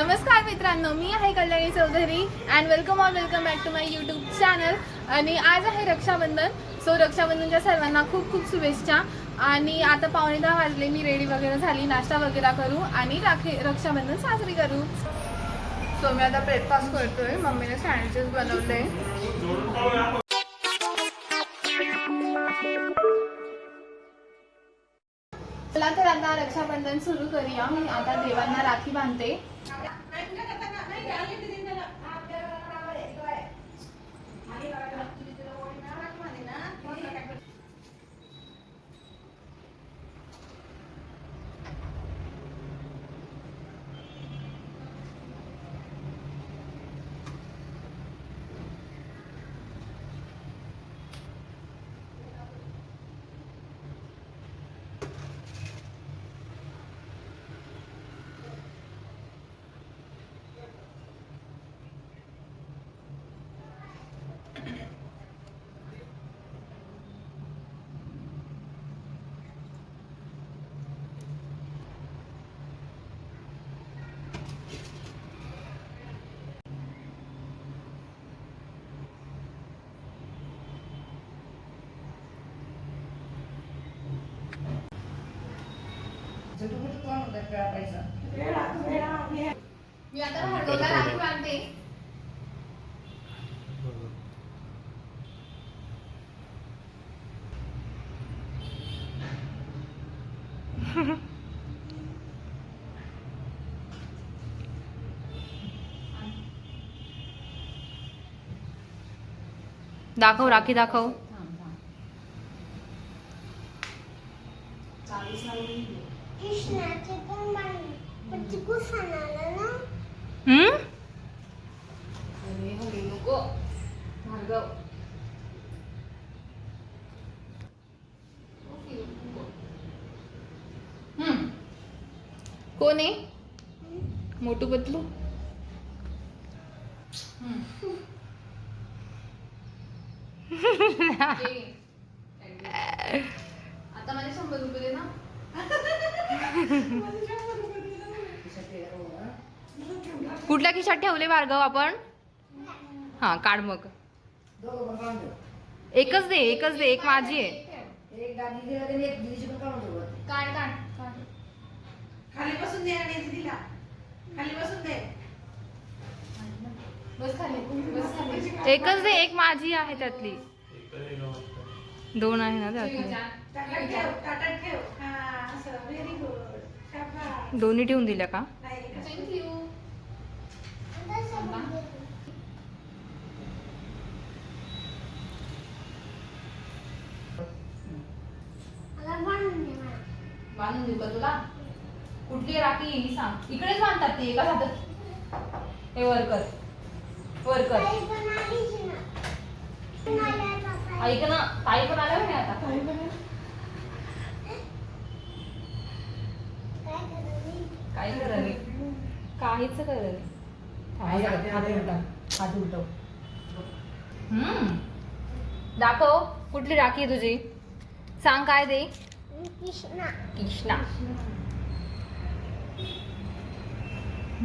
नमस्कार मित्रांनो, मी आहे Kalyani Chaudhari and welcome back to my YouTube channel. आणि आज आहे रक्षाबंधन. सो रक्षाबंधनच्या सर्वांना खूप खूप शुभेच्छा. आणि आता 9:15 वाजले, मी रेडी वगैरे झाली, नाश्ता वगैरे करू आणि रक्षाबंधन साजरी करू. सो मी आता ब्रेकफास्ट करतोय. मम्मीने सँडविचेस बनवले. चला तर आता रक्षाबंधन सुरू करूया. मी आता देवांना राखी बांधते. मी आता भार्गवला राखी बांधते. दाखव राखी दाखव. कोण आहे? मोटू पतलू. आता माझे 100 रुपये दे ना. कुठल्या खिशात ठेवले भार्गव आपण? हा काढ मग. एकच दे एक माझी आहे. काढ काढ खाली बसून दे आणि दिला खाली बसून दे. बस खाली. एकच दे, एक माझी आहे त्यातली. 2 आहे ना त्यातली. दोन्ही ठेवून दिल्या का? थँक्यू. बांधून देऊ का तुला? कुठली राखी ही सांग. इकडेच बांधतात ते एका हातात. हे वर्कर ऐक ना, ताई पण आल्या नाही आता. काय करावे? काहीच करावे. हात उलटव. दाखव कुठली राखी आहे तुझी. सांग काय दे. कृष्णा.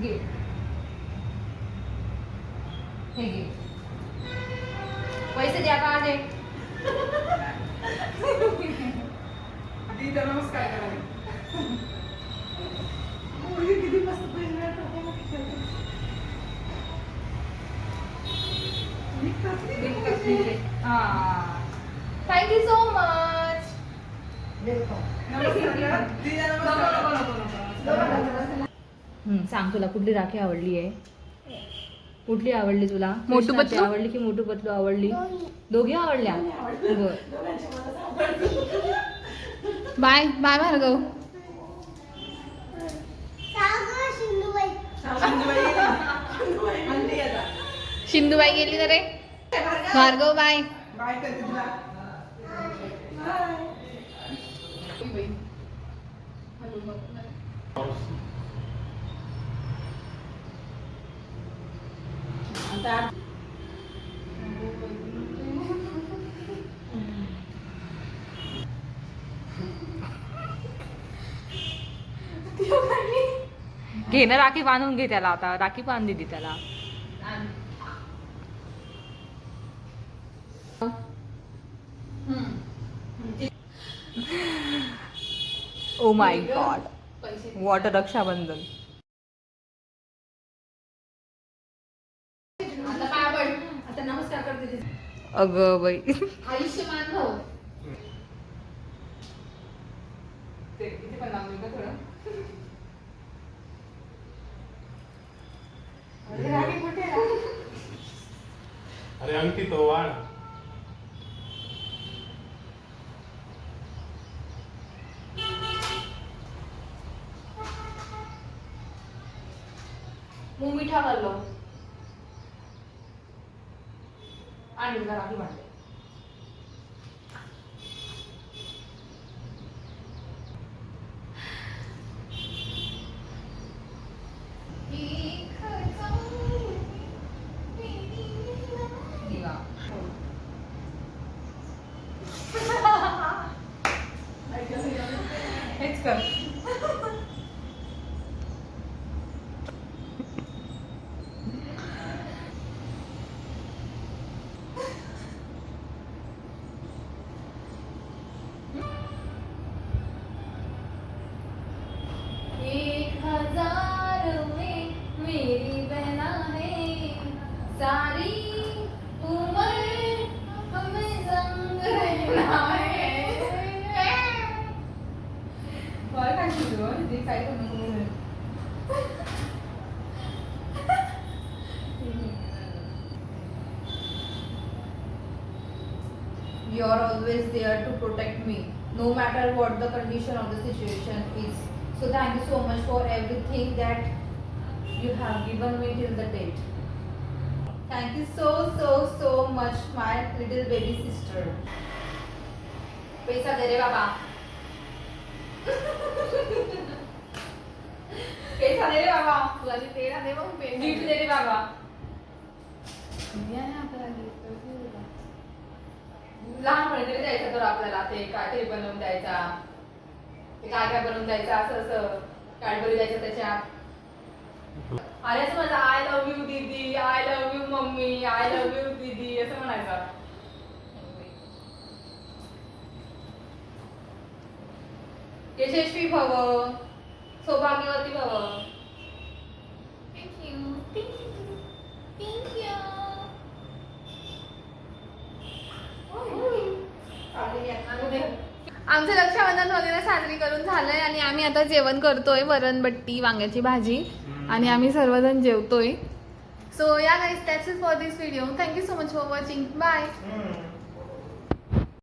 घे हे घे. पैसे द्या का दे. नमस्कार करा. किती मस्त पैसे थँक्यू सो मच. सांग तुला कुठली राखी आवडली आहे? कुठली आवडली तुला? मोटू पतलू आवडली की मोटू पतलू आवडली? दोघी आवडल्या. Bye bye Bhargava. शिंदूबाई गेली ना रे. भार्गव बाय. घे ना राखी बांधून घे त्याला आता राखी बांध दिली त्याला oh my god what Rakshabandhan आता पाय पड. आता नमस्कार करते तिथे. अगं बाई आयुष्यमान भाऊ. इथे पण लावून का थोडं राखी कुठे आहे? अरे अंकित तो वाढ मग मिठा घाललो आणि तुला राखी बांधले हेच कर मेरी बहना है सारी उम्र हमें संग रहना है. काय शिकलो ते काय करू You are always there to protect me, no matter what the condition of the situation is. So thank you so much for everything that you have given me till the date. Thank you so much, my little baby sister. पैसा दे रे बाबा. पैसा दे रे बाबा. तुला ते तेरा दे मग पे. Gift दे रे बाबा. लहानपणी तरी द्यायचा तर आपल्याला ते काय तरी बनवून द्यायचा ते काय काय बनवून द्यायचं असं असं कॅडबरी द्यायचं त्याच्यात अरे असं माझं आय लव्ह यू दीदी I love you mummy I love you दीदी असं म्हणायचं यशस्वी भव सौभाग्यवती भव Thank you. Thank you. आमचं रक्षाबंधन वगैरे साजरी करून झालंय आणि आम्ही आता जेवण करतोय वरणबट्टी वांग्याची भाजी आणि आम्ही सर्वजण जेवतोय so yeah guys that's it for this video thank you so much for watching bye